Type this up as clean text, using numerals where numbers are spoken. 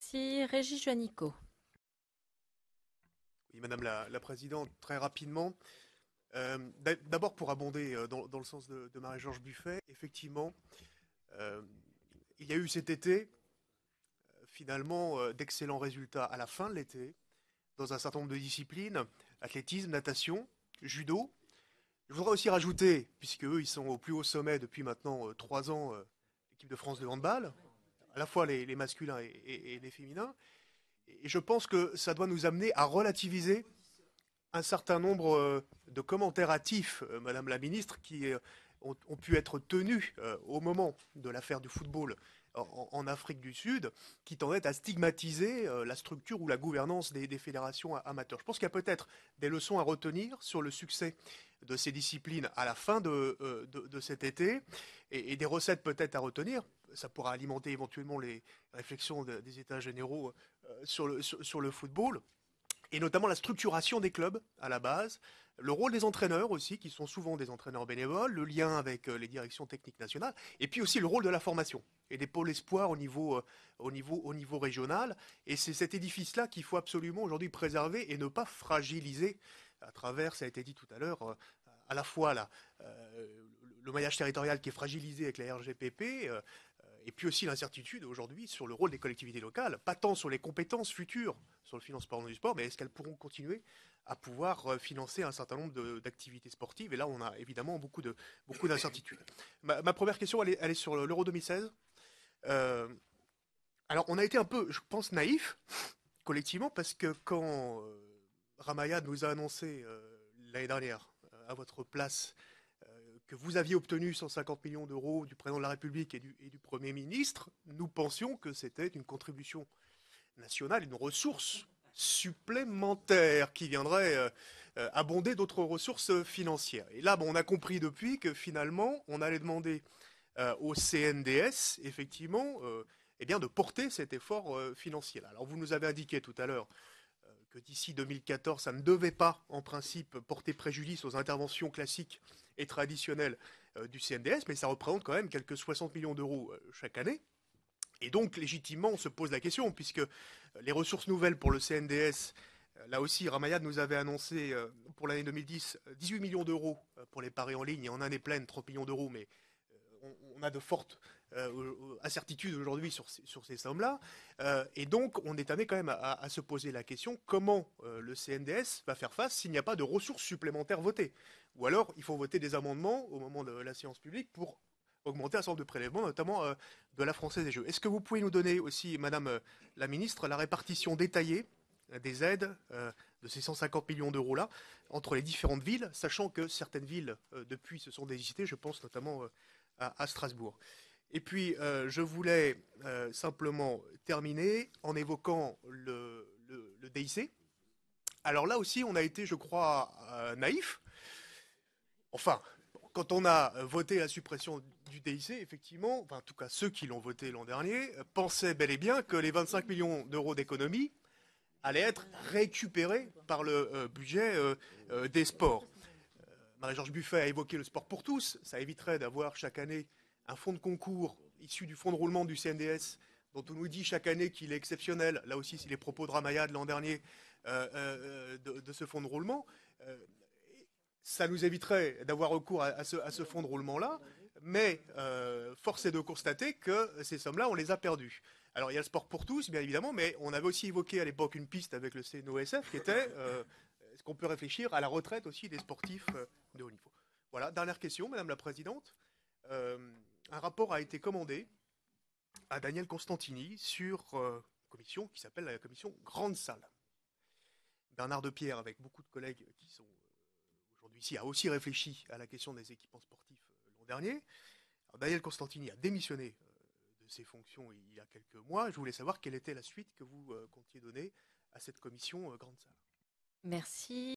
Merci, Régis Juanico. Oui, Madame la Présidente, très rapidement. D'abord, pour abonder dans le sens de Marie-Georges Buffet, effectivement, euh, il y a eu cet été, finalement, d'excellents résultats à la fin de l'été, dans un certain nombre de disciplines, athlétisme, natation, judo. Je voudrais aussi rajouter, puisque eux, ils sont au plus haut sommet depuis maintenant 3 ans, l'équipe de France de handball, à la fois les masculins et les féminins. Et je pense que ça doit nous amener à relativiser un certain nombre de commentaires hâtifs, Madame la Ministre, qui ont pu être tenus au moment de l'affaire du football en Afrique du Sud, qui tendaient à stigmatiser la structure ou la gouvernance des fédérations amateurs. Je pense qu'il y a peut-être des leçons à retenir sur le succès de ces disciplines à la fin de cet été, et des recettes peut-être à retenir. Ça pourra alimenter éventuellement les réflexions des États généraux sur le football, et notamment la structuration des clubs à la base, le rôle des entraîneurs aussi, qui sont souvent des entraîneurs bénévoles, le lien avec les directions techniques nationales, et puis aussi le rôle de la formation et des pôles espoirs au niveau régional. Et c'est cet édifice-là qu'il faut absolument aujourd'hui préserver et ne pas fragiliser à travers, ça a été dit tout à l'heure, à la fois le maillage territorial qui est fragilisé avec la RGPP, et puis aussi l'incertitude aujourd'hui sur le rôle des collectivités locales, pas tant sur les compétences futures sur le financement du sport, mais est-ce qu'elles pourront continuer à pouvoir financer un certain nombre d'activités sportives. Et là, on a évidemment beaucoup d'incertitudes. Ma première question, elle est sur l'Euro 2016. Euh, alors, on a été un peu, je pense, naïf collectivement, parce que quand Ramayad nous a annoncé l'année dernière, à votre place, que vous aviez obtenu 150 millions d'euros du président de la République et du Premier ministre, nous pensions que c'était une contribution nationale, une ressource supplémentaire qui viendrait abonder d'autres ressources financières. Et là, bon, on a compris depuis que finalement, on allait demander au CNDS, effectivement, eh bien, de porter cet effort financier. -là. Alors, vous nous avez indiqué tout à l'heure que d'ici 2014, ça ne devait pas, en principe, porter préjudice aux interventions classiques et traditionnelles du CNDS, mais ça représente quand même quelques 60 millions d'euros chaque année. Et donc, légitimement, on se pose la question, puisque les ressources nouvelles pour le CNDS, là aussi, Ramayad nous avait annoncé pour l'année 2010 18 millions d'euros pour les paris en ligne, et en année pleine 30 millions d'euros, mais on a de fortes incertitudes aujourd'hui sur ces sommes-là. Et donc, on est amené quand même à se poser la question comment le CNDS va faire face s'il n'y a pas de ressources supplémentaires votées. Ou alors, il faut voter des amendements au moment de la séance publique pour augmenter un certain nombre de prélèvements, notamment de la Française des Jeux. Est-ce que vous pouvez nous donner aussi, Madame la Ministre, la répartition détaillée des aides de ces 150 millions d'euros-là entre les différentes villes, sachant que certaines villes, depuis, se sont désistées, je pense notamment à Strasbourg. Et puis, je voulais simplement terminer en évoquant le DIC. Alors là aussi, on a été, je crois, naïf. Enfin, quand on a voté la suppression du DIC, effectivement, enfin, en tout cas ceux qui l'ont voté l'an dernier, pensaient bel et bien que les 25 millions d'euros d'économie allaient être récupérés par le budget des sports. Marie-Georges Buffet a évoqué le sport pour tous. Ça éviterait d'avoir chaque année un fonds de concours issu du fonds de roulement du CNDS, dont on nous dit chaque année qu'il est exceptionnel. Là aussi, c'est les propos de Ramayad l'an dernier de ce fonds de roulement. Euh, Ça nous éviterait d'avoir recours à ce fonds de roulement-là, mais force est de constater que ces sommes-là, on les a perdues. Alors il y a le sport pour tous, bien évidemment, mais on avait aussi évoqué à l'époque une piste avec le CNOSF qui était est-ce qu'on peut réfléchir à la retraite aussi des sportifs de haut niveau. Voilà, dernière question, Madame la Présidente. Euh, un rapport a été commandé à Daniel Constantini sur une commission qui s'appelle la commission Grande Salle. Bernard Depierre, avec beaucoup de collègues qui sont aujourd'hui ici, a aussi réfléchi à la question des équipements sportifs l'an dernier. Alors, Daniel Constantini a démissionné de ses fonctions il y a quelques mois. Je voulais savoir quelle était la suite que vous comptiez donner à cette commission Grande Salle. Merci.